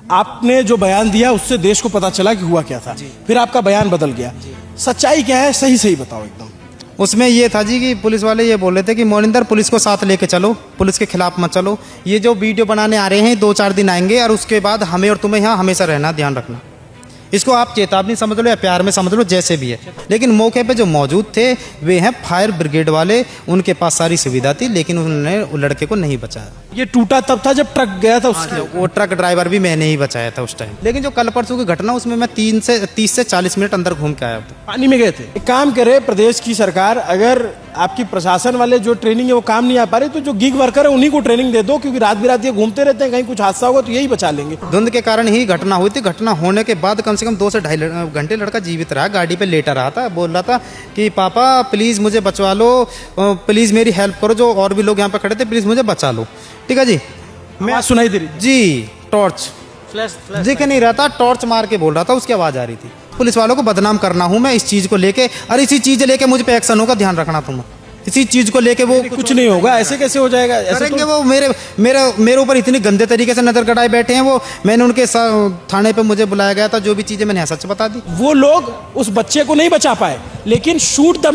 आपने जो बयान दिया उससे देश को पता चला कि हुआ क्या था, फिर आपका बयान बदल गया। सच्चाई क्या है, सही सही बताओ एकदम। उसमें ये था जी कि पुलिस वाले ये बोल रहे थे कि मोनिंदर पुलिस को साथ लेके चलो, पुलिस के खिलाफ मत चलो। ये जो वीडियो बनाने आ रहे हैं 2-4 दिन आएंगे और उसके बाद हमें और तुम्हें यहाँ हमेशा रहना, ध्यान रखना। इसको आप चेतावनी समझ लो या प्यार में समझ लो, जैसे भी है। लेकिन मौके पे जो मौजूद थे वे हैं फायर ब्रिगेड वाले, उनके पास सारी सुविधा थी, लेकिन उन्होंने वो लड़के को नहीं बचाया। ये टूटा तब था जब ट्रक गया था उसके। वो ट्रक ड्राइवर भी मैंने ही बचाया था उस टाइम। लेकिन जो कल परसों की घटना, उसमें मैं 30 से 40 मिनट अंदर घूम के आया था। पानी में गए थे। एक काम करे प्रदेश की सरकार, अगर आपकी प्रशासन वाले जो ट्रेनिंग है वो काम नहीं आ पा रही, तो जो गिग वर्कर है उन्हीं को ट्रेनिंग दे दो, क्योंकि रात बिरात ये घूमते रहते हैं, कहीं कुछ हादसा होगा तो यही बचा लेंगे। धुंध के कारण ही घटना हुई थी। घटना होने के बाद कम से कम 2 से 2.5 घंटे लड़का जीवित रहा, गाड़ी पे लेटा रहा था, बोल रहा था कि पापा प्लीज़ मुझे बचवा लो, प्लीज़ मेरी हेल्प करो, जो और भी लोग यहाँ पे खड़े थे प्लीज़ मुझे बचा लो। ठीक है जी। मैं सुनाई दे रही जी, टॉर्च दिख नहीं रहा था, टॉर्च मार के बोल रहा था, उसकी आवाज़ आ रही थी। पुलिस वालों को बदनाम करना हूँ मैं इस चीज़ को लेके, और इसी चीज़ लेके मुझ पे एक्शन होगा, ध्यान रखना तुम। इसी चीज़ को लेके वो कुछ नहीं होगा, ऐसे कैसे हो जाएगा? ऐसे करेंगे तो वो मेरे ऊपर इतनी गंदे तरीके से नजर गड़ाए बैठे हैं वो। मैंने उनके थाने पे मुझे बुलाया गया था, जो भी चीज़ें मैंने सच बता दी। वो लोग उस बच्चे को नहीं बचा पाए, लेकिन शूट द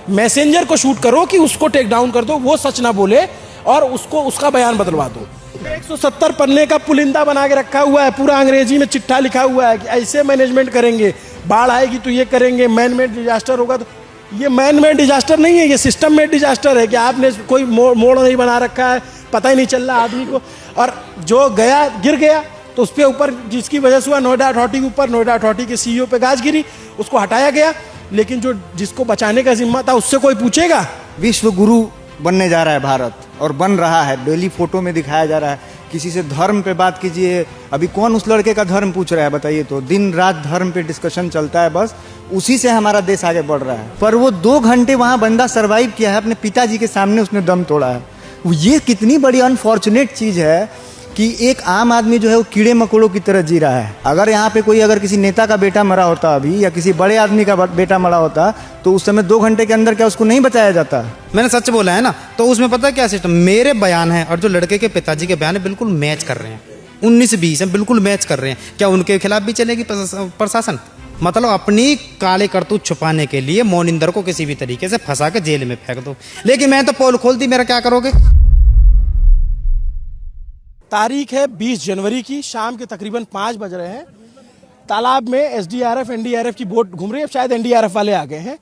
मैसेंजर को शूट करो कि उसको टेक डाउन कर दो, वो सच ना बोले और उसको उसका बयान बदलवा दो। 170 पन्ने का पुलिंदा बना के रखा हुआ है, पूरा अंग्रेजी में चिट्ठा लिखा हुआ है कि ऐसे मैनेजमेंट करेंगे, बाढ़ आएगी तो ये करेंगे, मैन मेड डिजास्टर होगा तो। ये मैन मेड डिजास्टर नहीं है, ये सिस्टम मेड डिजास्टर है कि आपने कोई मोड़ नहीं बना रखा है, पता ही नहीं चल रहा आदमी को, और जो गया गिर गया तो उस पर ऊपर जिसकी वजह से हुआ, नोएडा अथॉरिटी के ऊपर, नोएडा अथॉरिटी के CEO पे गाज गिरी, उसको हटाया गया। लेकिन जो जिसको बचाने का जिम्मा था उससे कोई पूछेगा? विश्व गुरु बनने जा रहा है भारत, और बन रहा है, डेली फोटो में दिखाया जा रहा है। किसी से धर्म पे बात कीजिए, अभी कौन उस लड़के का धर्म पूछ रहा है बताइए? तो दिन रात धर्म पे डिस्कशन चलता है, बस उसी से हमारा देश आगे बढ़ रहा है। पर वो 2 घंटे वहाँ बंदा सरवाइव किया है, अपने पिताजी के सामने उसने दम तोड़ा है। ये कितनी बड़ी अनफॉर्चुनेट चीज़ है कि एक आम आदमी जो है वो कीड़े मकोड़ों की तरह जी रहा है। अगर यहाँ पे कोई अगर किसी नेता का बेटा मरा होता अभी, या किसी बड़े आदमी का बेटा मरा होता, तो उस समय 2 घंटे के अंदर क्या उसको नहीं बचाया जाता? मैंने सच बोला है ना। तो उसमें पता है क्या सिस्टम, मेरे बयान है और जो लड़के के पिताजी के बयान है बिल्कुल मैच कर रहे हैं, 19-20 है, बिल्कुल मैच कर रहे हैं। क्या उनके खिलाफ भी चलेगी प्रशासन? मतलब अपनी काले करतूत छुपाने के लिए मोनिंदर को किसी भी तरीके से फंसा के जेल में फेंक दो। लेकिन मैं तो पोल खोल दी, मेरा क्या करोगे? तारीख है 20 जनवरी की, शाम के तकरीबन 5 बज रहे हैं। तालाब में SDRF NDRF की बोट घूम रही है, शायद NDRF वाले आ गए हैं।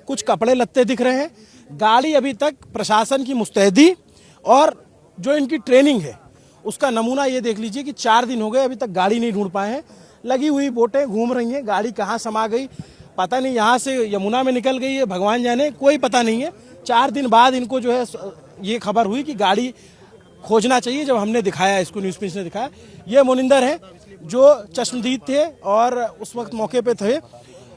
कुछ कपड़े लत्ते दिख रहे हैं। गाड़ी अभी तक प्रशासन की मुस्तैदी और जो इनकी ट्रेनिंग है उसका नमूना ये देख लीजिए कि 4 दिन हो गए, अभी तक गाड़ी नहीं ढूंढ पाए हैं। लगी हुई बोटें घूम रही हैं, गाड़ी कहाँ समा गई पता नहीं, यहाँ से यमुना में निकल गई है, भगवान जाने, कोई पता नहीं है। 4 दिन बाद इनको जो है ये खबर हुई कि गाड़ी खोजना चाहिए। जब हमने दिखाया इसको, न्यूज़ पिंच ने दिखाया, ये मोनिंदर हैं जो चश्मदीद थे और उस वक्त मौके पे थे।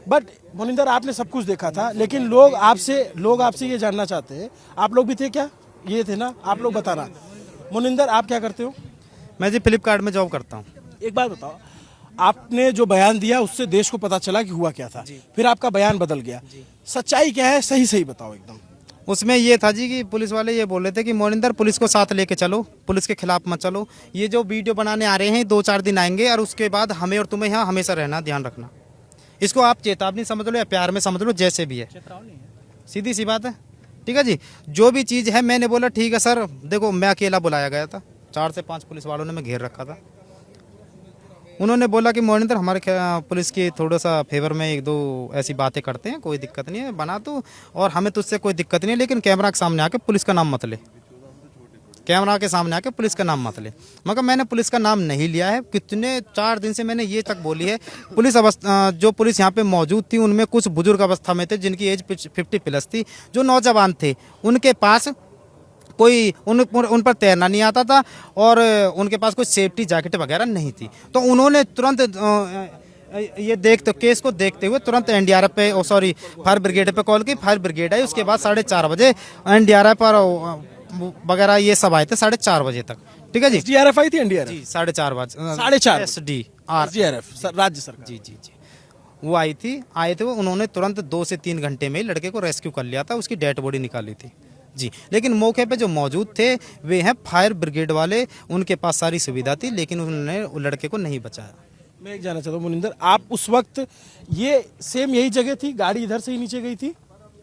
बट मोनिंदर, आपने सब कुछ देखा था, लेकिन लोग आपसे ये जानना चाहते हैं, आप लोग भी थे क्या? ये थे ना, आप लोग बताना। मोनिंदर, आप क्या करते हो? मैं जी फ्लिपकार्ट में जॉब करता हूँ। एक बात बताओ, आपने जो बयान दिया उससे देश को पता चला कि हुआ क्या था, फिर आपका बयान बदल गया। सच्चाई क्या है, सही सही बताओ एकदम। उसमें ये था जी कि पुलिस वाले ये बोल रहे थे कि मोनिंदर पुलिस को साथ लेके चलो, पुलिस के खिलाफ मत चलो। ये जो वीडियो बनाने आ रहे हैं 2-4 दिन आएंगे और उसके बाद हमें और तुम्हें यहाँ हमेशा रहना, ध्यान रखना। इसको आप चेतावनी समझ लो या प्यार में समझ लो, जैसे भी है, सीधी सी बात है। ठीक है जी। जो भी चीज़ है, मैंने बोला ठीक है सर, देखो मैं अकेला बुलाया गया था, 4 से 5 पुलिस वालों ने मैं घेर रखा था। उन्होंने बोला कि मोनिंदर हमारे पुलिस की थोड़ा सा फेवर में 1-2 ऐसी बातें करते हैं, कोई दिक्कत नहीं है, बना तो, और हमें तुझसे कोई दिक्कत नहीं है, लेकिन कैमरा के सामने आके पुलिस का नाम मत ले, कैमरा के सामने आके पुलिस का नाम मत ले। मगर मैंने पुलिस का नाम नहीं लिया है। कितने 4 दिन से मैंने ये तक बोली है। जो पुलिस यहाँ पे मौजूद थी उनमें कुछ बुजुर्ग अवस्था में थे, जिनकी एज 50+ थी, जो नौजवान थे, उनके पास कोई उन पर तैरना नहीं आता था और उनके पास कोई सेफ्टी जैकेट वगैरह नहीं थी। तो उन्होंने तुरंत केस को देखते हुए तुरंत NDRF पे फायर ब्रिगेड पे कॉल की। फायर ब्रिगेड आई, उसके बाद 4:30 बजे NDRF पर वगैरह ये सब आए थे 4:30 बजे तक। ठीक है जी। SDRF आई थी? NDRF जी 4:30 बजे, 4:30 SDRF राज्य सरकार, जी वो आए थे वो। उन्होंने तुरंत 2 से 3 घंटे में लड़के को रेस्क्यू कर लिया था, उसकी डेड बॉडी निकाली थी। जी, लेकिन मौके पे जो मौजूद थे वे हैं फायर ब्रिगेड वाले, उनके पास सारी सुविधा थी, लेकिन उन्होंने वो लड़के को नहीं बचाया। मैं एक जानना चाहता हूँ मोनिंदर, आप उस वक्त ये सेम यही जगह थी, गाड़ी इधर से ही नीचे गई थी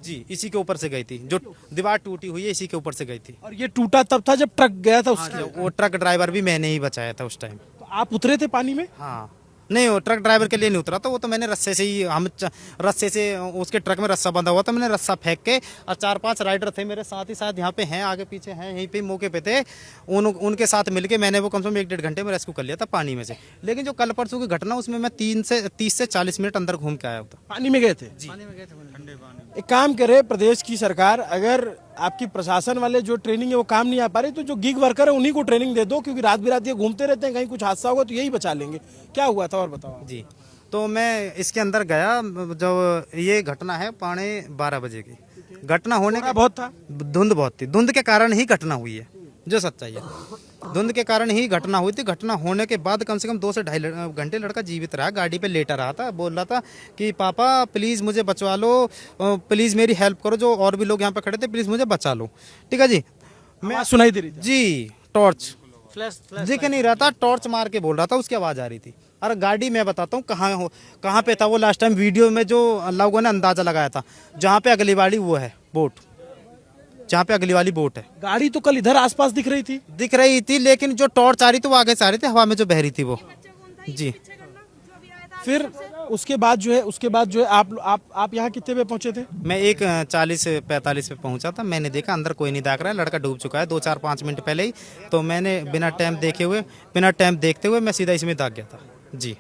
जी, इसी के ऊपर से गई थी, जो दीवार टूटी हुई है इसी के ऊपर से गई थी। और ये टूटा तब था जब ट्रक गया था उसके, वो ट्रक ड्राइवर भी मैंने ही बचाया था उस टाइम। तो आप उतरे थे पानी में? हाँ, नहीं वो ट्रक ड्राइवर के लिए नहीं उतरा था, वो तो मैंने रस्से से ही रस्से से उसके ट्रक में रस्सा बंधा हुआ था, मैंने रस्सा फेंक के, और 4-5 राइडर थे मेरे साथ ही साथ, यहाँ पे हैं, आगे पीछे हैं, यहीं पे मौके पे थे, उनके साथ मिलके मैंने वो कम से कम 1-1.5 घंटे में रेस्क्यू कर लिया था पानी में से। लेकिन जो कल परसों की घटना उसमें मैं 30 से 40 मिनट अंदर घूम के आया था। पानी में गए थे? पानी में गए थे, ठंडे पानी। एक काम करे प्रदेश की सरकार, अगर आपकी प्रशासन वाले जो ट्रेनिंग है वो काम नहीं आ पा रही, तो जो गिग वर्कर है उन्हीं को ट्रेनिंग दे दो, क्योंकि रात बिरात ये घूमते रहते हैं, कहीं कुछ हादसा होगा तो यही बचा लेंगे। क्या हुआ था और बताओ। जी, तो मैं इसके अंदर गया, जब ये घटना है 12:15 बजे की घटना होने का, बहुत था, धुंध बहुत थी, धुंध के कारण ही घटना हुई है, जो सच्चाई है, धुंध के कारण ही घटना हुई थी। घटना होने के बाद कम से कम 2 से 2.5 घंटे लड़का जीवित रहा, गाड़ी पे लेटा रहा था, बोल रहा था कि पापा प्लीज़ मुझे बचवा लो, प्लीज़ मेरी हेल्प करो, जो और भी लोग यहाँ पे खड़े थे प्लीज़ मुझे बचा लो। ठीक है जी, मैं सुनाई दे रही थी जी, टॉर्च फ्लैश दिख नहीं रहा था, टॉर्च मार के बोल रहा था, उसकी आवाज़ आ रही थी। अरे गाड़ी मैं बताता हूँ कहाँ पे था वो, लास्ट टाइम वीडियो में जो लोगों ने अंदाज़ा लगाया था, जहाँ पे अगली वाली वो है बोट, जहाँ पे अगली वाली बोट है। गाड़ी तो कल इधर आसपास दिख रही थी, लेकिन जो टॉर्च आ रही थी वो आगे से आ रही थी, हवा में जो बह रही थी वो। जी, फिर उसके बाद जो है आप यहाँ कितने पे पहुंचे थे? मैं 1:40-45 पे पहुंचा था, मैंने देखा अंदर कोई नहीं दाग रहा है, लड़का डूब चुका है 2-4-5 मिनट पहले ही, तो मैंने बिना टाइम देखते हुए मैं सीधा इसमें दाग गया था। जी,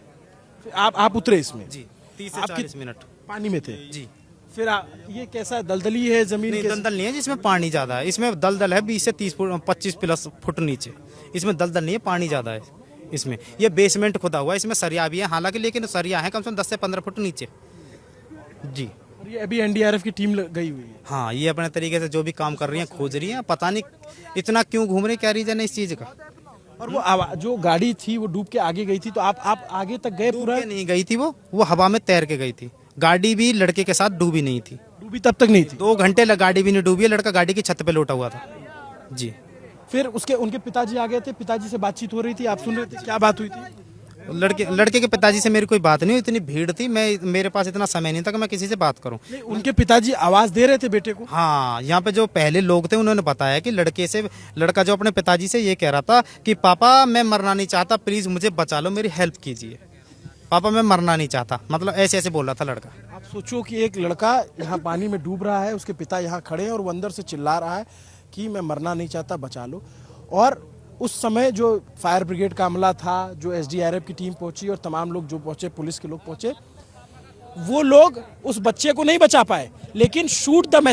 आप उतरे इसमें? जी, 30 से आप 40 मिनट पानी में थे? जी। फिर ये कैसा है, दलदली है जमीन? नहीं, दलदल नहीं है, जिसमें पानी ज़्यादा है, इसमें दलदल है 20 से 25 प्लस फुट नीचे, इसमें दलदल नहीं है, पानी ज़्यादा है इसमें। ये बेसमेंट खुदा हुआ है, इसमें सरिया भी है हालांकि, लेकिन सरिया है कम से कम 10 से 15 फुट नीचे। जी, और ये अभी एनडीआरएफ की टीम गई हुई है? हाँ, ये अपने तरीके से जो भी काम कर रही हैं, खोज रही हैं, पता नहीं इतना क्यों घूम रही, क्या रीजन है इस चीज़ का। और वो जो गाड़ी थी वो डूब के आगे गई थी, तो आप आगे तक गए? पूरा नहीं गई थी वो हवा में तैर के गई थी, गाड़ी भी लड़के के साथ डूबी नहीं थी, डूबी तब तक नहीं थी? 2 घंटे गाड़ी भी नहीं डूबी है, लड़का गाड़ी की छत पे लोटा हुआ था। जी, फिर उनके पिताजी आ गए थे, पिताजी से बातचीत हो रही थी, आप सुन रहे थे, क्या बात हुई थी? लड़के के पिताजी से मेरी कोई बात नहीं हुई, इतनी भीड़ थी, मेरे पास इतना समय नहीं था कि मैं किसी से बात करूं। नहीं, उनके पिताजी आवाज दे रहे थे बेटे को? हाँ, यहाँ पे जो पहले लोग थे उन्होंने बताया कि लड़का जो अपने पिताजी से ये कह रहा था कि पापा मैं मरना नहीं चाहता, प्लीज मुझे बचा लो, मेरी हेल्प कीजिए, पापा मैं मरना नहीं चाहता, मतलब ऐसे ऐसे बोल रहा था लड़का। आप सोचो कि एक लड़का यहाँ पानी में डूब रहा है, उसके पिता यहाँ खड़े हैं और वो अंदर से चिल्ला रहा है कि मैं मरना नहीं चाहता, बचा लो। और उस समय जो फायर ब्रिगेड का अमला था, जो एसडीआरएफ की टीम पहुंची और तमाम लोग जो पहुंचे, पुलिस के लोग पहुंचे, वो लोग उस बच्चे को नहीं बचा पाए, लेकिन शूट द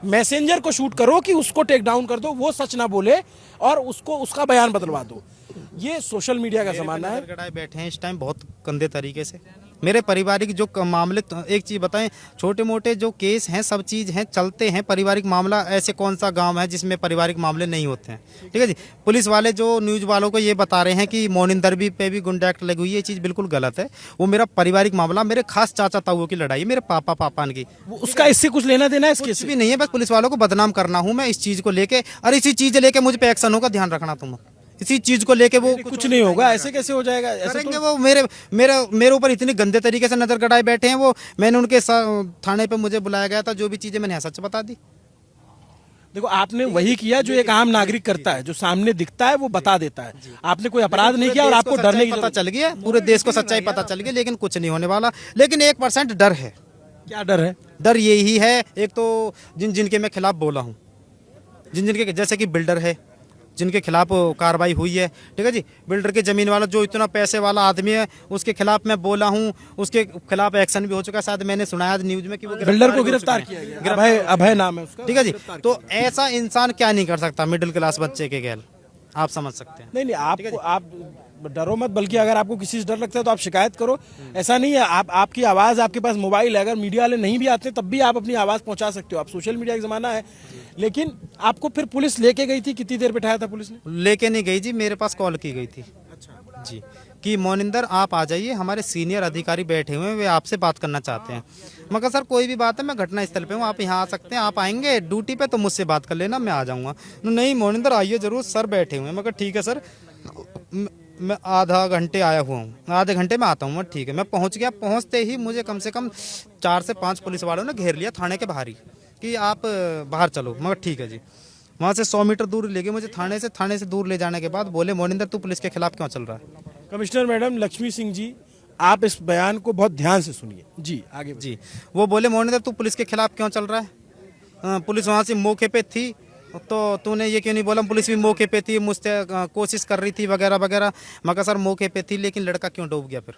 मैसेंजर को शूट करो कि उसको टेक डाउन कर दो, वो सच ना बोले और उसका बयान बदलवा दो। ये सोशल मीडिया का जमाना है। गड़गड़ाए बैठे हैं इस टाइम बहुत गंदे तरीके से। मेरे पारिवारिक जो मामले, एक चीज़ बताएं, छोटे मोटे जो केस हैं सब चीज़ हैं, चलते हैं, पारिवारिक मामला ऐसे कौन सा गांव है जिसमें पारिवारिक मामले नहीं होते हैं। ठीक है जी, पुलिस वाले जो न्यूज़ वालों को ये बता रहे हैं कि मोनिंदर भी पे भी गुंडा एक्ट लगी हुई है, ये चीज़ बिल्कुल गलत है। वो मेरा पारिवारिक मामला, मेरे खास चाचा ताऊओं की लड़ाई, मेरे पापान की, उसका इससे कुछ लेना देना है? इसके कुछ भी नहीं है, बस पुलिस वालों को बदनाम करना हूँ मैं इस चीज़ को लेके, और इसी चीज़ लेके मुझ पर एक्शन होगा, ध्यान रखना तुम, इसी चीज को लेके वो कुछ नहीं होगा। ऐसे कैसे हो जाएगा? ऐसे करेंगे तो... वो मेरे ऊपर इतनी गंदे तरीके से नजर गड़ाए बैठे हैं वो। मैंने उनके थाने पे मुझे बुलाया गया था, जो भी चीजें मैंने सच बता दी। देखो, आपने वही किया जो एक आम नागरिक करता है, जो सामने दिखता है वो बता देता है। आपने कोई अपराध नहीं किया और आपको डरने की पता चल गया, पूरे देश को सच्चाई पता चल गई, लेकिन कुछ नहीं होने वाला। लेकिन 1% डर है। क्या डर है? डर यही है, एक तो जिनके मैं खिलाफ बोला हूँ, जिनके जैसे कि बिल्डर है, जिनके खिलाफ कार्रवाई हुई है, ठीक है जी, बिल्डर के जमीन वाला जो इतना पैसे वाला आदमी है, उसके खिलाफ मैं बोला हूँ, उसके खिलाफ एक्शन भी हो चुका है। शायद मैंने सुनाया न्यूज में कि वो बिल्डर को गिरफ्तार किया गया, अभय नाम है उसका। ठीक है जी, तो ऐसा इंसान क्या नहीं कर सकता मिडिल क्लास बच्चे के गैल, आप समझ सकते हैं। नहीं, आप डरो मत, बल्कि अगर आपको किसी से डर लगता है तो आप शिकायत करो। ऐसा नहीं है, आपकी आवाज़, आपके पास मोबाइल है, अगर मीडिया वाले नहीं भी आते तब भी आप अपनी आवाज़ पहुंचा सकते हो। आप सोशल मीडिया का ज़माना है। लेकिन आपको फिर पुलिस लेके गई थी, कितनी देर बिठाया था पुलिस ने? लेके नहीं गई जी, मेरे पास कॉल की गई थी। अच्छा जी, कि मोनिंदर आप आ जाइए, हमारे सीनियर अधिकारी बैठे हुए हैं, वे आपसे बात करना चाहते हैं। मगर सर कोई भी बात है, मैं घटना स्थल पे हूँ, आप यहाँ आ सकते हैं, आप आएंगे ड्यूटी पे तो मुझसे बात कर लेना, मैं आ जाऊँगा। नहीं मोनिंदर आइए ज़रूर, सर बैठे हुए हैं। मगर ठीक है सर, मैं आधा घंटे आया हुआ हूँ, आधे घंटे में आता हूँ। मैं ठीक है, मैं पहुँच गया। पहुँचते ही मुझे कम से कम 4 से 5 पुलिस वालों ने घेर लिया थाने के बाहर ही, कि आप बाहर चलो। मगर ठीक है जी, वहाँ से 100 मीटर दूर ले गए मुझे थाने से दूर ले जाने के बाद बोले मोनिंदर तू पुलिस के खिलाफ क्यों चल रहा है। कमिश्नर मैडम लक्ष्मी सिंह जी, आप इस बयान को बहुत ध्यान से सुनिए जी, आगे जी, वो बोले मोनिंदर तू पुलिस के खिलाफ क्यों चल रहा है, पुलिस वहाँ से मौके पे थी तो तूने ये क्यों नहीं बोला, पुलिस भी मौके पे थी, मुझसे कोशिश कर रही थी वगैरह वगैरह। मगर सर मौके पे थी, लेकिन लड़का क्यों डूब गया फिर,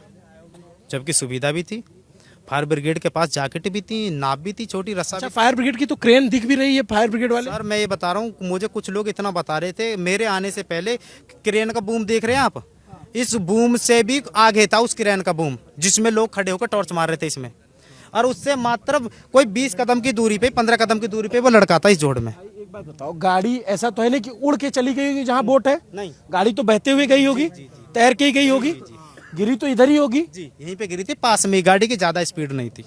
जबकि सुविधा भी थी, फायर ब्रिगेड के पास जैकेट भी थी, नाव भी थी, छोटी रस्सा अच्छा, भी। फायर ब्रिगेड की तो क्रेन दिख भी रही है, फायर ब्रिगेड वाले। सर मैं ये बता रहा हूँ, मुझे कुछ लोग इतना बता रहे थे मेरे आने से पहले, क्रेन का बूम देख रहे हैं आप, इस बूम से भी आगे था उस क्रेन का बूम, जिसमें लोग खड़े होकर टॉर्च मार रहे थे इसमें, और उससे मात्र कोई 20 कदम की दूरी पे, 15 कदम की दूरी पे वो लड़का था इस जोड़ में। एक बात बताओ, गाड़ी ऐसा तो है नहीं कि उड़ के चली गई होगी जहाँ बोट है? नहीं, गाड़ी तो बहते हुए गई होगी, तैर के ही गई होगी, गिरी तो इधर ही होगी जी, यहीं पे गिरी थी, पास में। गाड़ी की ज्यादा स्पीड नहीं थी,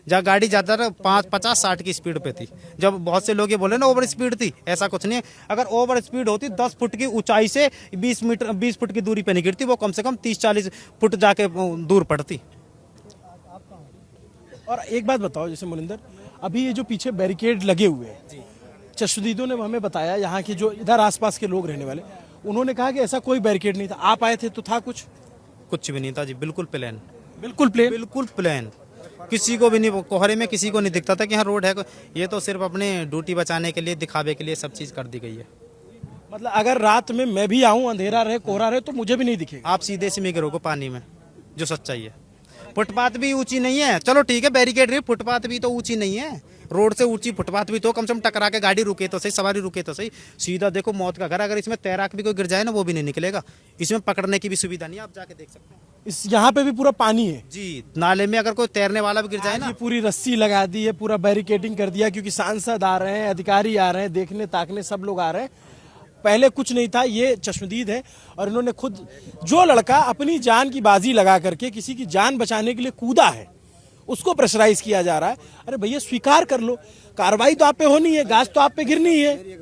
जहाँ गाड़ी ज्यादा 50-60 की स्पीड पे थी। जब बहुत से लोग ये बोले ना ओवर स्पीड थी, ऐसा कुछ नहीं है। अगर ओवर स्पीड होती 10 फुट की ऊंचाई से 20 फुट की दूरी पे नहीं गिरती, वो कम से कम 30-40 फुट जाके दूर पड़ती। और एक बात बताओ, जैसे मोनिंदर, अभी ये जो पीछे बैरिकेड लगे हुए हैं, चश्मदीदों ने हमें बताया, यहाँ के जो इधर आसपास के लोग रहने वाले, उन्होंने कहा कि ऐसा कोई बैरिकेड नहीं था, आप आए थे तो था कुछ भी नहीं था जी, बिल्कुल प्लेन, बिल्कुल प्लेन, बिल्कुल प्लेन, किसी को भी नहीं, कोहरे में किसी को नहीं दिखता था कि हाँ रोड है। ये तो सिर्फ अपने ड्यूटी बचाने के लिए, दिखावे के लिए सब चीज़ कर दी गई है। मतलब अगर रात में मैं भी आऊँ, अंधेरा रहे, कोहरा रहे, तो मुझे भी नहीं दिखेगा। आप सीधे से में गिरोगे पानी में, जो सच्चाई है। फुटपाथ भी ऊंची नहीं है, चलो ठीक है बैरिकेड रही, फुटपाथ भी तो ऊंची नहीं है, रोड से ऊंची फुटपाथ भी तो कम से कम टकरा के गाड़ी रुके तो सही, सवारी रुके तो सही। सीधा देखो मौत का घर, अगर इसमें तैराक भी कोई गिर जाए ना वो भी नहीं निकलेगा, इसमें पकड़ने की भी सुविधा नहीं है, आप जाके देख सकते हैं। इस यहाँ पे भी पूरा पानी है जी, नाले में अगर कोई तैरने वाला भी गिर जाए ना, ये पूरी रस्सी लगा दी है, पूरा बैरिकेडिंग कर दिया, क्योंकि सांसद आ रहे हैं, अधिकारी आ रहे हैं, देखने ताकने सब लोग आ रहे हैं। पहले कुछ नहीं था, ये चश्मदीद है, और इन्होंने खुद, जो लड़का अपनी जान की बाजी लगा करके किसी की जान बचाने के लिए कूदा है, उसको प्रेशराइज किया जा रहा है। अरे भैया स्वीकार कर लो, कार्रवाई तो आप पे होनी है, गाज तो आप पे गिरनी है।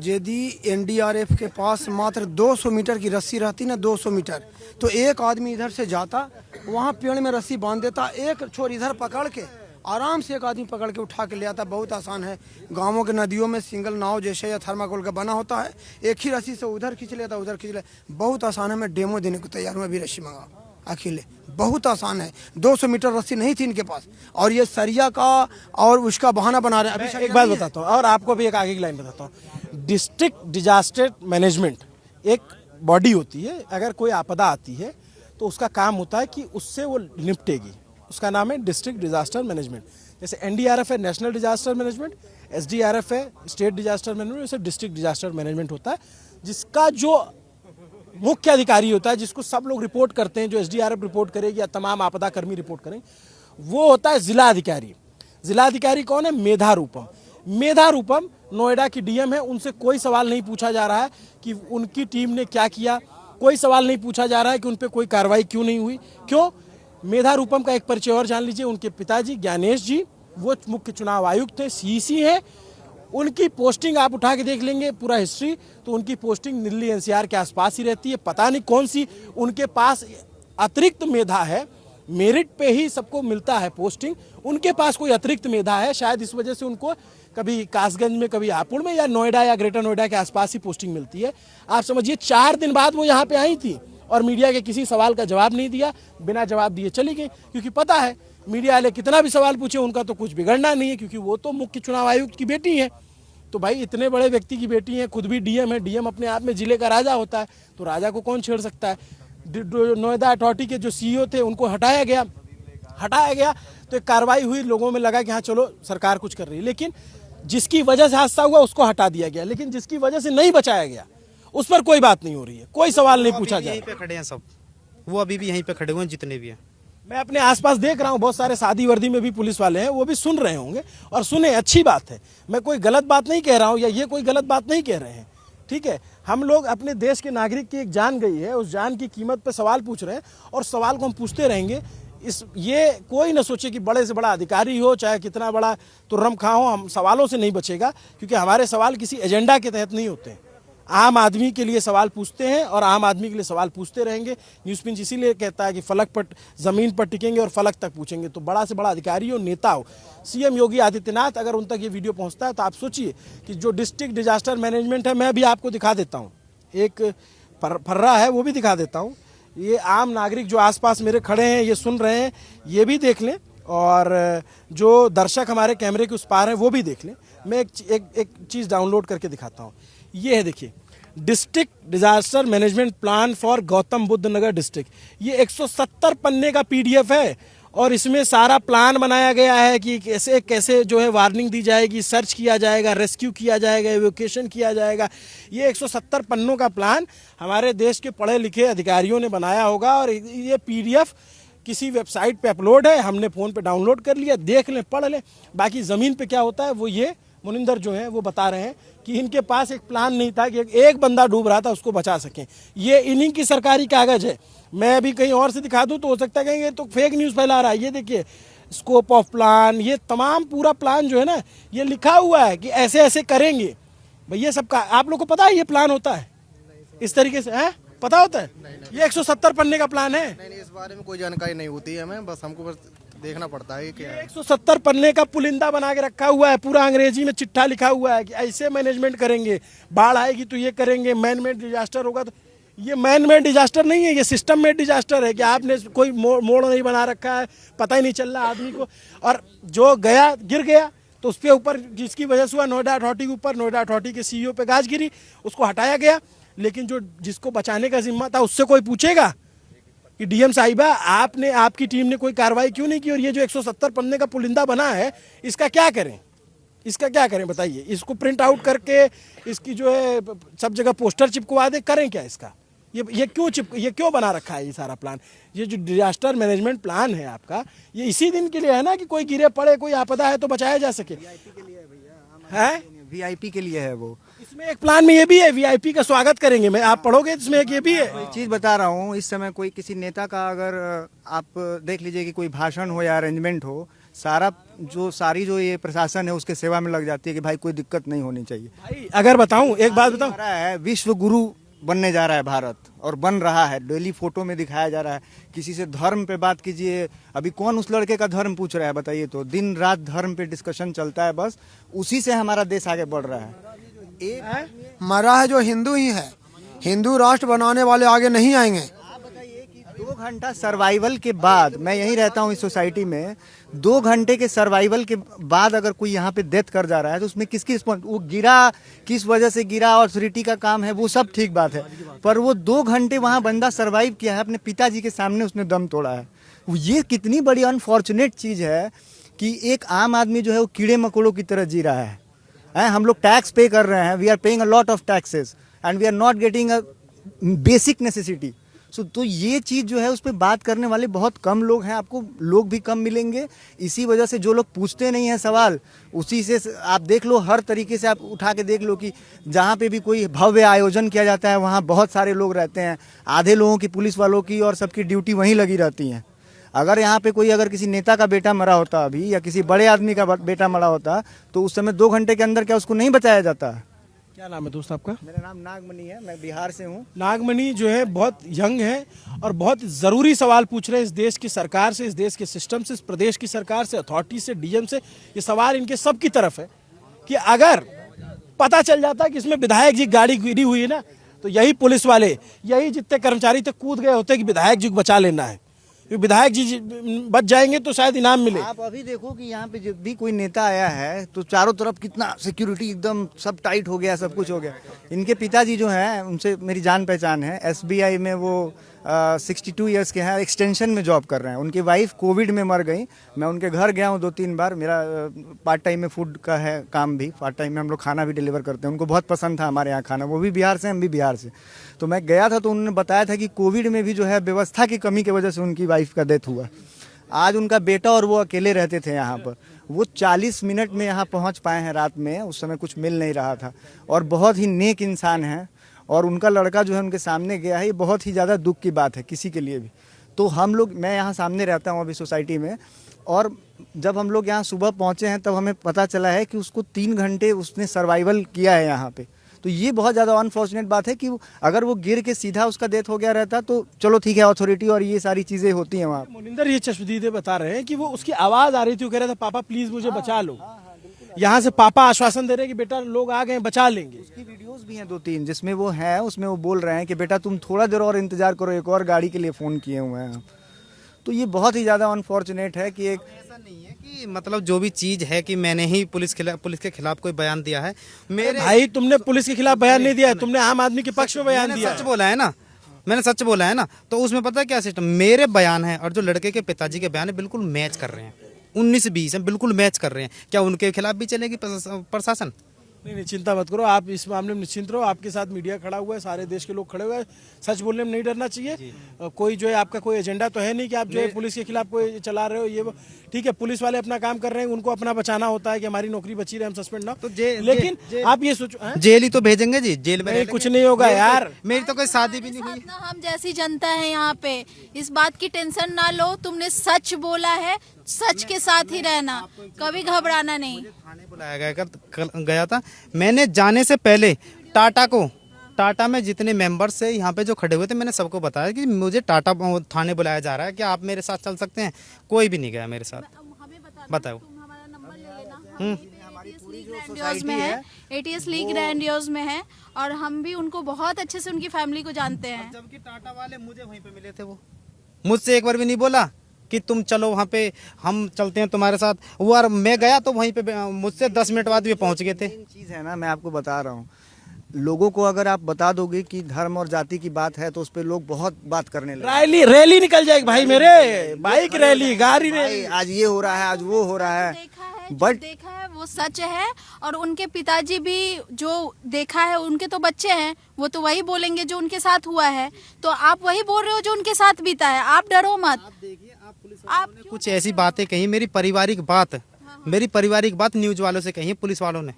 यदि एनडीआरएफ के पास मात्र 200 मीटर की रस्सी रहती ना, 200 मीटर, तो एक आदमी इधर से जाता, वहाँ पेड़ में रस्सी बांध देता, एक छोर इधर पकड़ के आराम से एक आदमी पकड़ के उठा के ले आता। बहुत आसान है, गांवों के नदियों में सिंगल नाव जैसे या थर्माकोल का बना होता है, एक ही रस्सी से उधर खींच लेता, उधर खींच लेता। बहुत आसान है, मैं डेमो देने को तैयार हूँ, अभी रस्सी मंगा अकेले, बहुत आसान है। 200 मीटर रस्सी नहीं थी इनके पास, और ये सरिया का और उसका बहाना बना रहे हैं। अभी एक बात बताता हूँ, और आपको भी एक आगे की लाइन बताता हूँ। डिस्ट्रिक्ट डिजास्टर मैनेजमेंट एक बॉडी होती है, अगर कोई आपदा आती है तो उसका काम होता है कि उससे वो निपटेगी, उसका नाम है डिस्ट्रिक्ट डिजास्टर मैनेजमेंट। जैसे एनडीआरएफ है नेशनल डिजास्टर मैनेजमेंट, एसडीआरएफ है स्टेट डिजास्टर मैनेजमेंट, वैसे डिस्ट्रिक्ट डिजास्टर मैनेजमेंट होता है, जिसका जो मुख्य अधिकारी होता है, जिसको सब लोग रिपोर्ट करते हैं, जो एसडीआरएफ रिपोर्ट करेगी या तमाम आपदा कर्मी रिपोर्ट करेंगे, वो होता है जिला अधिकारी। जिला अधिकारी कौन है? मेधा रूपम। मेधा रूपम नोएडा की डीएम है, उनसे कोई सवाल नहीं पूछा जा रहा है कि उनकी टीम ने क्या किया, कोई सवाल नहीं पूछा जा रहा है कि उन पर कोई कार्रवाई क्यों नहीं हुई। क्यों? मेधा रूपम का एक परिचय और जान लीजिए, उनके पिताजी ज्ञानेश जी वो मुख्य चुनाव आयुक्त थे, सीईसी हैं। उनकी पोस्टिंग आप उठा के देख लेंगे पूरा हिस्ट्री, तो उनकी पोस्टिंग दिल्ली एनसीआर के आसपास ही रहती है। पता नहीं कौन सी उनके पास अतिरिक्त मेधा है, मेरिट पे ही सबको मिलता है पोस्टिंग, उनके पास कोई अतिरिक्त मेधा है, शायद इस वजह से उनको कभी कासगंज में, कभी हापुड़ में, या नोएडा या ग्रेटर नोएडा के आसपास ही पोस्टिंग मिलती है। आप समझिए 4 दिन बाद वो यहाँ पे आई थी और मीडिया के किसी सवाल का जवाब नहीं दिया, बिना जवाब दिए चली गई, क्योंकि पता है मीडिया वाले कितना भी सवाल पूछे उनका तो कुछ बिगड़ना नहीं है, क्योंकि वो तो मुख्य चुनाव आयुक्त की बेटी है। तो भाई इतने बड़े व्यक्ति की बेटी है, खुद भी डीएम है, डीएम अपने आप में जिले का राजा होता है, तो राजा को कौन छेड़ सकता है। नोएडा अथॉरिटी के जो सीईओ थे उनको हटाया गया तो एक कार्रवाई हुई, लोगों में लगा कि हाँ चलो सरकार कुछ कर रही है, लेकिन जिसकी वजह से हादसा हुआ उसको हटा दिया गया, लेकिन जिसकी वजह से नहीं बचाया गया उस पर कोई बात नहीं हो रही है, कोई सवाल नहीं पूछा जा रहा। यहीं पे खड़े हैं सब, वो अभी भी यहीं पे खड़े हुए हैं जितने भी हैं। मैं अपने आसपास देख रहा हूँ, बहुत सारे सादी वर्दी में भी पुलिस वाले हैं, वो भी सुन रहे होंगे, और सुने, अच्छी बात है। मैं कोई गलत बात नहीं कह रहा हूँ, या ये कोई गलत बात नहीं कह रहे हैं, ठीक है, हम लोग अपने देश के नागरिक की एक जान गई है, उस जान की कीमत पे सवाल पूछ रहे हैं और सवाल को हम पूछते रहेंगे। ये कोई ना सोचे कि बड़े से बड़ा अधिकारी हो चाहे कितना बड़ा तुर्रम खां हो, हम सवालों से नहीं बचेगा, क्योंकि हमारे सवाल किसी एजेंडा के तहत नहीं होते हैं। आम आदमी के लिए सवाल पूछते हैं और आम आदमी के लिए सवाल पूछते रहेंगे। न्यूज़ पिंच इसीलिए कहता है कि फलक पर ज़मीन पर टिकेंगे और फलक तक पूछेंगे। तो बड़ा से बड़ा अधिकारी हो, नेता हो, सीएम योगी आदित्यनाथ, अगर उन तक ये वीडियो पहुंचता है तो आप सोचिए कि जो डिस्ट्रिक्ट डिजास्टर मैनेजमेंट है, मैं भी आपको दिखा देता हूँ, एक फर्रा है वो भी दिखा देता हूँ। ये आम नागरिक जो आसपास मेरे खड़े हैं, ये सुन रहे हैं, ये भी देख लें, और जो दर्शक हमारे कैमरे के उस पार हैं वो भी देख लें। मैं एक चीज़ डाउनलोड करके दिखाता हूँ। ये है, देखिए, district disaster management plan for Gautam Buddha Nagar district. ये 170 पन्ने का पीडीएफ है और इसमें सारा प्लान बनाया गया है कि कैसे कैसे जो है वार्निंग दी जाएगी, सर्च किया जाएगा, रेस्क्यू किया जाएगा, एवोकेशन किया जाएगा। ये 170 पन्नों का प्लान हमारे देश के पढ़े लिखे अधिकारियों ने बनाया होगा और ये पीडीएफ किसी वेबसाइट पे अपलोड है, हमने फ़ोन पे डाउनलोड कर लिया, देख लें, पढ़ लें। बाकी ज़मीन पे क्या होता है वो ये मुनिंदर जो है वो बता रहे हैं कि इनके पास एक प्लान नहीं था कि एक बंदा डूब रहा था उसको बचा सकें। ये इन्हीं की सरकारी कागज़ है। मैं अभी कहीं और से दिखा दूं तो हो सकता है कहेंगे तो फेक न्यूज़ फैला रहा है। ये देखिए, स्कोप ऑफ प्लान, ये तमाम पूरा प्लान जो है ना, ये लिखा हुआ है कि ऐसे ऐसे करेंगे। भैया सबका आप लोग को पता है ये प्लान होता है इस तरीके से, है पता होता है? ये 170 पन्ने का प्लान है। नहीं, इस बारे में कोई जानकारी नहीं होती है हमें, बस हमको बस देखना पड़ता है क्या है। 170 पन्ने का पुलिंदा बना के रखा हुआ है, पूरा अंग्रेजी में चिट्ठा लिखा हुआ है कि ऐसे मैनेजमेंट करेंगे, बाढ़ आएगी तो ये करेंगे, मैन मेड डिजास्टर होगा तो। ये मैन मेड डिजास्टर नहीं है, ये सिस्टम मेड डिजास्टर है कि आपने कोई मोड़ नहीं बना रखा है, पता ही नहीं चल रहा आदमी को, और जो गया गिर गया तो उसके ऊपर जिसकी वजह से हुआ, नोएडा अथॉरिटी के ऊपर, नोएडा अथॉरिटी के सीईओ पे गाज गिरी, उसको हटाया गया। लेकिन जो जिसको बचाने का जिम्मा था उससे कोई पूछेगा कि डीएम साहिबा आपने, आपकी टीम ने कोई कार्रवाई क्यों नहीं की? और ये जो 170 पन्ने का पुलिंदा बना है, इसका क्या करें? इसका क्या करें बताइए? इसको प्रिंट आउट करके इसकी जो है सब जगह पोस्टर चिपकवा दे, करें क्या इसका? ये क्यों बना रखा है ये सारा प्लान? ये जो डिजास्टर मैनेजमेंट प्लान है आपका, ये इसी दिन के लिए है ना कि कोई गिरे पड़े, कोई आपदा है तो बचाया जा सके। है वीआईपी के लिए है वो। इसमें एक प्लान में ये भी है, वीआईपी का स्वागत करेंगे। मैं आप पढ़ोगे इसमें एक ये भी है। एक चीज बता रहा हूँ, इस समय कोई किसी नेता का अगर आप देख लीजिए कि कोई भाषण हो या अरेंजमेंट हो, सारी जो ये प्रशासन है उसके सेवा में लग जाती है कि भाई कोई दिक्कत नहीं होनी चाहिए। भाई अगर बताऊं, एक बात बताऊं, है विश्व गुरु बनने जा रहा है भारत, और बन रहा है। डेली फोटो में दिखाया जा रहा है। किसी से धर्म पे बात कीजिए, अभी कौन उस लड़के का धर्म पूछ रहा है बताइए तो? दिन रात धर्म पे डिस्कशन चलता है, बस उसी से हमारा देश आगे बढ़ रहा है। मरा है जो हिंदू ही है, हिंदू राष्ट्र बनाने वाले आगे नहीं आएंगे। 2 घंटा सर्वाइवल के बाद, मैं यहीं रहता हूँ इस सोसाइटी में, 2 घंटे के सर्वाइवल के बाद अगर कोई यहाँ पे डेथ कर जा रहा है तो उसमें किसकी रिस्पॉन्स, वो गिरा किस वजह से गिरा, ऑथोरिटी का काम है, वो सब ठीक बात है, पर वो 2 घंटे वहाँ बंदा सर्वाइव किया है, अपने पिताजी के सामने उसने दम तोड़ा है। ये कितनी बड़ी अनफॉर्चुनेट चीज़ है कि एक आम आदमी जो है वो कीड़े मकोड़ों की तरह जी रहा है। हम लोग टैक्स पे कर रहे हैं, we are paying a lot of taxes and we are not getting a basic necessity. तो ये चीज़ जो है उस पर बात करने वाले बहुत कम लोग हैं, आपको लोग भी कम मिलेंगे। इसी वजह से जो लोग पूछते नहीं हैं सवाल, उसी से आप देख लो, हर तरीके से आप उठा के देख लो कि जहाँ पे भी कोई भव्य आयोजन किया जाता है वहाँ बहुत सारे लोग रहते हैं। आधे लोगों की, पुलिस वालों की और सबकी ड्यूटी वहीं लगी रहती हैं। अगर यहाँ पे कोई, अगर किसी नेता का बेटा मरा होता अभी, या किसी बड़े आदमी का बेटा मरा होता, तो उस समय 2 घंटे के अंदर क्या उसको नहीं बचाया जाता? क्या नाम है दोस्त आपका? मेरा नाम नागमणि है, मैं बिहार से हूँ। नागमणि जो है बहुत यंग है और बहुत ज़रूरी सवाल पूछ रहे हैं इस देश की सरकार से, इस देश के सिस्टम से, इस प्रदेश की सरकार से, अथॉरिटी से, डीएम से। ये सवाल इनके सब की तरफ है कि अगर पता चल जाता कि इसमें विधायक जी गाड़ी गिरी हुई है ना, तो यही पुलिस वाले, यही जितने कर्मचारी थे कूद गए होते कि विधायक जी को बचा लेना है, विधायक जी बच जाएंगे तो शायद इनाम मिले। आप अभी देखो कि यहाँ पे जब भी कोई नेता आया है तो चारों तरफ कितना सिक्योरिटी, एकदम सब टाइट हो गया, सब कुछ हो गया। इनके पिताजी जो हैं उनसे मेरी जान पहचान है, एसबीआई में वो 62 ईयर्स के हैं, एक्सटेंशन में जॉब कर रहे हैं। उनकी वाइफ कोविड में मर गई। मैं उनके घर गया हूँ 2-3 बार। मेरा पार्ट टाइम में फूड का है काम भी, पार्ट टाइम में हम लोग खाना भी डिलीवर करते हैं। उनको बहुत पसंद था हमारे यहाँ खाना, वो भी बिहार से, हम भी बिहार से। तो मैं गया था तो उन्होंने बताया था कि कोविड में भी जो है व्यवस्था की कमी की वजह से उनकी वाइफ का डेथ हुआ। आज उनका बेटा और वो अकेले रहते थे यहाँ पर, वो 40 मिनट में यहाँ पहुँच पाए हैं रात में, उस समय कुछ मिल नहीं रहा था। और बहुत ही नेक इंसान हैं, और उनका लड़का जो है उनके सामने गया है, ये बहुत ही ज़्यादा दुख की बात है किसी के लिए भी। तो हम लोग, मैं यहाँ सामने रहता हूँ अभी सोसाइटी में, और जब हम लोग यहाँ सुबह पहुँचे हैं तब हमें पता चला है कि उसको 3 घंटे उसने सर्वाइवल किया है यहाँ पे। तो ये बहुत ज़्यादा अनफॉर्चुनेट बात है कि अगर वो गिर के सीधा उसका डेथ हो गया रहता तो चलो ठीक है, अथॉरिटी और ये सारी चीज़ें होती हैं वहाँ। मोनिंदर ये चश्मदीदे बता रहे हैं कि वो उसकी आवाज आ रही थी, वो कह रहा था पापा प्लीज मुझे बचा लो। यहाँ से पापा आश्वासन दे रहे हैं कि बेटा लोग आ गए, बचा लेंगे। उसकी वीडियोस भी हैं 2-3 जिसमें वो है, उसमें वो बोल रहे हैं कि बेटा तुम थोड़ा देर और इंतजार करो, एक और गाड़ी के लिए फ़ोन किए हुए हैं। तो ये बहुत ही ज़्यादा अनफॉर्चुनेट है कि एक ऐसा नहीं है कि मतलब जो भी चीज़ है कि मैंने ही पुलिस के खिलाफ कोई बयान दिया है। मेरे भाई तुमने पुलिस के खिलाफ बयान नहीं दिया है, तुमने आम आदमी के पक्ष में बयान दिया सच बोला है ना, मैंने सच बोला है ना। तो उसमें पता है क्या सिस्टम, मेरे बयान है और जो लड़के के पिताजी के बयान है बिल्कुल मैच कर रहे हैं, 19-20 हैं, बिल्कुल मैच कर रहे हैं। क्या उनके खिलाफ भी चलेगी प्रशासन? नहीं, चिंता मत करो आप, इस मामले में निश्चिंत रहो। आपके साथ मीडिया खड़ा हुआ है, सारे देश के लोग खड़े हुए हैं। सच बोलने में नहीं डरना चाहिए। कोई जो है आपका कोई एजेंडा तो है नहीं कि आप जो है पुलिस के खिलाफ कोई चला रहे हो, ये ठीक है। पुलिस वाले अपना काम कर रहे हैं, उनको अपना बचाना होता है कि हमारी नौकरी बची रहे, हम सस्पेंड ना हो। लेकिन आप ये सोचो, जेल ही तो भेजेंगे जी, जेल में नहीं, कुछ नहीं होगा यार। मेरी तो कोई शादी भी नहीं हुई। ना हम जैसी जनता है यहाँ पे, इस बात की टेंशन ना लो। तुमने सच बोला है, सच के साथ ही रहना, कभी घबराना नहीं। थाने बुलाया गया था। मैंने जाने से पहले टाटा में जितने मेंबर्स थे यहाँ पे जो खड़े हुए थे, मैंने सबको बताया कि मुझे टाटा थाने बुलाया जा रहा है, क्या आप मेरे साथ चल सकते हैं? कोई भी नहीं गया मेरे साथ। बताओ। तुम हमारा नंबर ले लेना। ATS लीग ग्रैंडियोज में है और हम भी उनको बहुत अच्छे से उनकी फैमिली को जानते हैं। जबकि टाटा वाले मुझे वहीं पे मिले थे, वो मुझसे एक बार भी नहीं बोला कि तुम चलो वहाँ पे, हम चलते हैं तुम्हारे साथ। वो और मैं गया तो वहीं पे मुझसे 10 मिनट बाद भी पहुँच गए थे। चीज़ है ना, मैं आपको बता रहा हूँ, लोगों को अगर आप बता दोगे कि धर्म और जाति की बात है तो उस पर लोग बहुत बात करने लगे। रैली निकल जाएगी भाई मेरे, बाइक रैली, गाड़ी रैली, आज ये हो रहा है, आज वो हो रहा है। बट देखा है वो सच है, और उनके पिताजी भी जो देखा है, उनके तो बच्चे हैं, वो तो वही बोलेंगे जो उनके साथ हुआ है। तो आप वही बोल रहे हो जो उनके साथ बीता है, आप डरो मत। आप कुछ ऐसी बातें कही, मेरी पारिवारिक बात न्यूज वालों से कही, पुलिस वालों ने,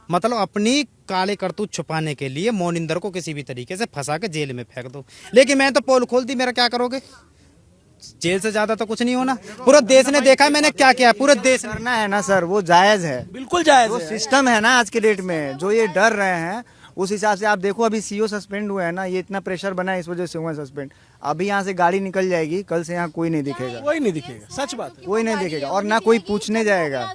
मतलब अपनी काले करतूत छुपाने के लिए मोनिंदर को किसी भी तरीके से फंसा के जेल में फेंक दो। लेकिन मैं तो पोल खोल दी, मेरा क्या करोगे? जेल से ज्यादा तो कुछ नहीं होना। पूरा देश ने देखा है मैंने क्या किया, पूरे देश ने। करना है ना सर, वो जायज है, बिल्कुल जायज वो है। सिस्टम है ना आज के डेट में, जो ये डर रहे हैं उस हिसाब से आप देखो। अभी सीओ सस्पेंड हुए हैं ना, ये इतना प्रेशर बना है, इस वजह से हुआ सस्पेंड। अभी यहाँ से गाड़ी निकल जाएगी, कल से यहाँ कोई नहीं दिखेगा, कोई नहीं दिखेगा, सच बात है। कोई नहीं दिखेगा, और ना कोई पूछने जाएगा।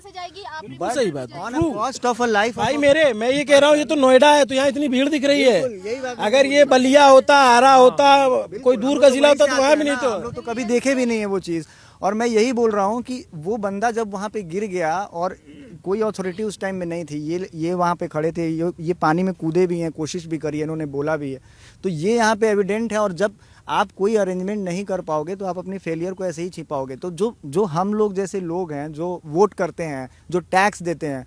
बिल्कुल सही बात है। Cost of a life. भाई मेरे, मैं ये कह रहा हूँ, ये तो नोएडा है, तो यहाँ इतनी भीड़ दिख रही है। अगर ये बलिया होता, आरा होता, कोई दूर का जिला होता तो वहाँ भी नहीं। तो हम लोग तो कभी देखे भी नहीं है वो चीज़। और मैं यही बोल रहा हूँ कि वो बंदा जब वहाँ पे गिर गया और कोई अथॉरिटी उस टाइम में नहीं थी, ये वहाँ पे खड़े थे, ये पानी में कूदे भी हैं, कोशिश भी करी है, इन्होंने बोला भी है, तो ये यहाँ पे एविडेंट है। और जब आप कोई अरेंजमेंट नहीं कर पाओगे तो आप अपनी फेलियर को ऐसे ही छिपाओगे। तो जो हम लोग जैसे लोग हैं, जो वोट करते हैं, जो टैक्स देते हैं,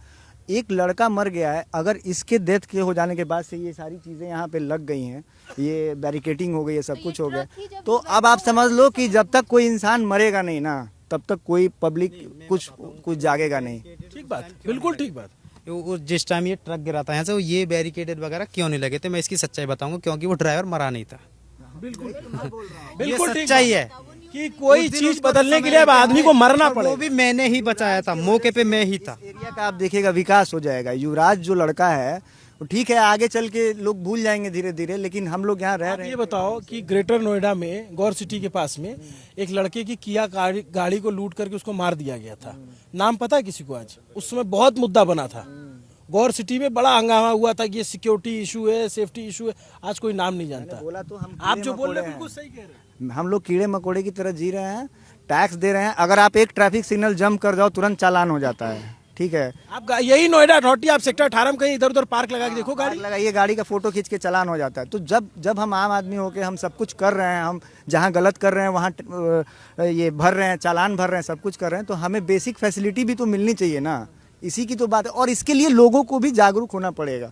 एक लड़का मर गया है, अगर इसके डेथ के हो जाने के बाद से ये सारी चीज़ें यहाँ पे लग गई हैं, ये बैरिकेटिंग हो गई है, सब कुछ हो गया, तो अब आप समझ लो कि जब तक कोई इंसान मरेगा नहीं ना, तब तक कोई पब्लिक कुछ जागेगा नहीं। ठीक बात, बिल्कुल ठीक बात। जिस टाइम ये ट्रक गिरा था यहाँ से, वो ये बैरिकेडेड वगैरह क्यों नहीं लगे थे, मैं इसकी सच्चाई बताऊंगा, क्योंकि वो ड्राइवर मरा नहीं था। बिल्कुल बिल्कुल सच्चाई है कि कोई चीज बदलने के लिए अब आदमी को मरना पड़े। वो भी मैंने ही बचाया था, मौके पे मैं ही था। एरिया का आप देखिएगा विकास हो जाएगा। युवराज जो लड़का है ठीक है, आगे चल के लोग भूल जाएंगे धीरे धीरे, लेकिन हम लोग यहाँ रह रहे हैं। ये बताओ कि ग्रेटर नोएडा में गौर सिटी के पास में एक लड़के की किया गाड़ी को लूट करके उसको मार दिया गया था। नाम पता है किसी को? आज उस समय बहुत मुद्दा बना था, गौर सिटी में बड़ा हंगामा हुआ था कि ये सिक्योरिटी इशू है, सेफ्टी इशू है। आज कोई नाम नहीं जानता। बोला तो हम आप जो बोल रहे हैं बिल्कुल सही कह रहे हैं। हम लोग कीड़े मकोड़े की तरह जी रहे हैं, टैक्स दे रहे हैं। अगर आप एक ट्रैफिक सिग्नल जंप कर जाओ तुरंत चालान हो जाता है। ठीक है, आप यही नोएडा अथॉरिटी, आप सेक्टर 18 में कहीं इधर उधर पार्क लगा के देखो, गाड़ी लगाइए, गाड़ी का फोटो खींच के चालान हो जाता है। तो जब हम आम आदमी होके हम सब कुछ कर रहे हैं, हम जहाँ गलत कर रहे हैं वहाँ ये भर रहे हैं, चालान भर रहे हैं, सब कुछ कर रहे हैं, तो हमें बेसिक फैसिलिटी भी तो मिलनी चाहिए ना। इसी की तो बात है, और इसके लिए लोगों को भी जागरूक होना पड़ेगा।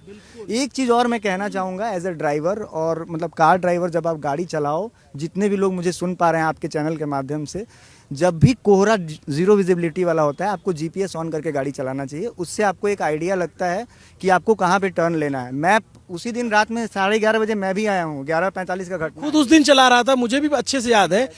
एक चीज़ और मैं कहना चाहूँगा एज ए ड्राइवर, और मतलब कार ड्राइवर, जब आप गाड़ी चलाओ, जितने भी लोग मुझे सुन पा रहे हैं आपके चैनल के माध्यम से, जब भी कोहरा जीरो विजिबिलिटी वाला होता है, आपको जीपीएस ऑन करके गाड़ी चलाना चाहिए। उससे आपको एक आइडिया लगता है कि आपको कहाँ पे टर्न लेना है। मैं उसी दिन रात में 11:30 बजे मैं भी आया हूँ, 11:45 का घटना। खुद उस दिन चला रहा था, मुझे भी अच्छे से याद है,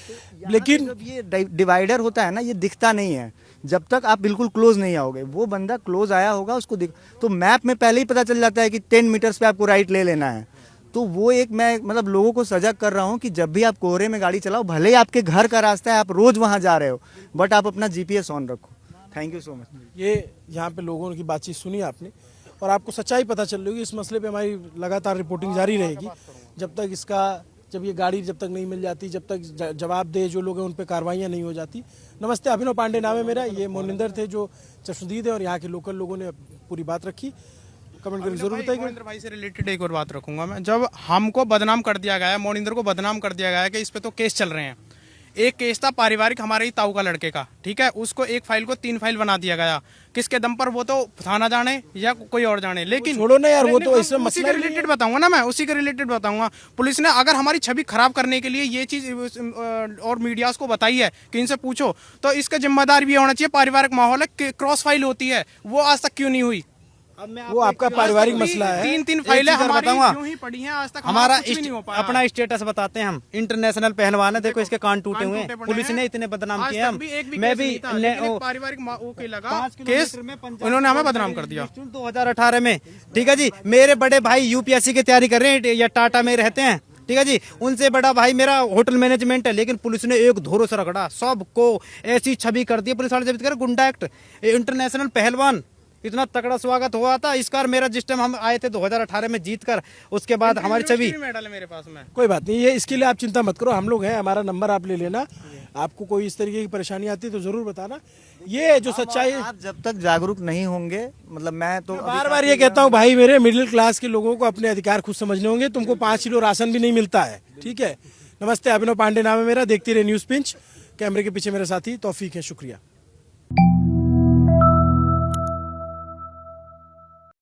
लेकिन जब ये डिवाइडर होता है ना, ये दिखता नहीं है जब तक आप बिल्कुल क्लोज नहीं आओगे। वो बंदा क्लोज आया होगा, उसको तो मैप में पहले ही पता चल जाता है कि 10 मीटर्स पे आपको राइट ले लेना है। तो वो एक मैं मतलब लोगों को सजग कर रहा हूँ कि जब भी आप कोहरे में गाड़ी चलाओ, भले ही आपके घर का रास्ता है, आप रोज वहाँ जा रहे हो, बट आप अपना जीपीएस ऑन रखो। Thank you so much. ये यहाँ पे लोगों की बातचीत सुनी आपने, और आपको सच्चाई पता चल रही होगी। इस मसले पे हमारी लगातार रिपोर्टिंग जारी रहेगी जब ये गाड़ी जब तक नहीं मिल जाती, जब तक जवाब दे जो लोग हैं उन पे कार्रवाइयाँ नहीं हो जाती। नमस्ते, अभिनव पांडे नाम है मेरा। ये मोनिंदर थे जो चश्मदीद है, और यहाँ के लोकल लोगों ने पूरी बात रखी। कमेंट करके जरूर बताइए। मोनिंदर भाई से रिलेटेड एक और बात रखूंगा मैं। जब हमको बदनाम कर दिया गया है, मोनिंदर को बदनाम कर दिया गया है कि इस पे तो केस चल रहे हैं। एक केस था पारिवारिक हमारे ही ताऊ का लड़के का, ठीक है, उसको एक फाइल को 3 फाइल बना दिया गया। किसके दम पर वो तो थाना जाने या कोई और जाने, लेकिन छोड़ो ना यार, वो तो इसमें उसी मसला के रिलेटेड बताऊंगा ना मैं, उसी के रिलेटेड बताऊंगा। पुलिस ने अगर हमारी छवि खराब करने के लिए ये चीज और मीडियाज को बताई है कि इनसे पूछो, तो इसका जिम्मेदार भी होना चाहिए। पारिवारिक माहौल है, क्रॉस फाइल होती है, वो आज तक क्यों नहीं हुई? वो आपका पारिवारिक मसला है। 3 फाइलें हमारी बताऊंगा। यूं ही पड़ी हैं, आज तक हमारा कुछ भी नहीं हो पाया। अपना स्टेटस बताते हैं हम। इंटरनेशनल पहलवान है, देखो इसके कान टूटे हुए हैं, पुलिस ने इतने बदनाम किए हम। मैं भी पारिवारिक के लगा केस, उन्होंने हमें बदनाम कर दिया 2018 में। ठीक है जी, मेरे बड़े भाई यूपीएससी की तैयारी कर रहे हैं या टाटा में रहते हैं, ठीक है जी, उनसे बड़ा भाई मेरा होटल मैनेजमेंट है, लेकिन पुलिस ने एक धोरो से रगड़ा, सबको ऐसी छवि कर दी पुलिस वाले। जब कर गुंडा एक्ट, इंटरनेशनल पहलवान, इतना तगड़ा स्वागत हुआ था। इस बार मेरा जिस टाइम हम आए थे 2018 में जीत कर, उसके बाद हमारी छवि मेडल है मेरे पास में। कोई बात नहीं, ये इसके लिए आप चिंता मत करो, हम लोग हैं, हमारा नंबर आप ले लेना। आपको कोई इस तरीके की परेशानी आती है तो जरूर बताना। ये जो सच्चाई, आप जब तक जागरूक नहीं होंगे, मतलब मैं तो बार बार ये कहता हूँ भाई, मेरे मिडिल क्लास के लोगों को अपने अधिकार खुद समझने होंगे। तुमको 5 किलो राशन भी नहीं मिलता है, ठीक है। नमस्ते, अभिनव पांडे नाम है मेरा। देखते रहे न्यूज पिंच। कैमरे के पीछे मेरे साथी तौफीक है, शुक्रिया।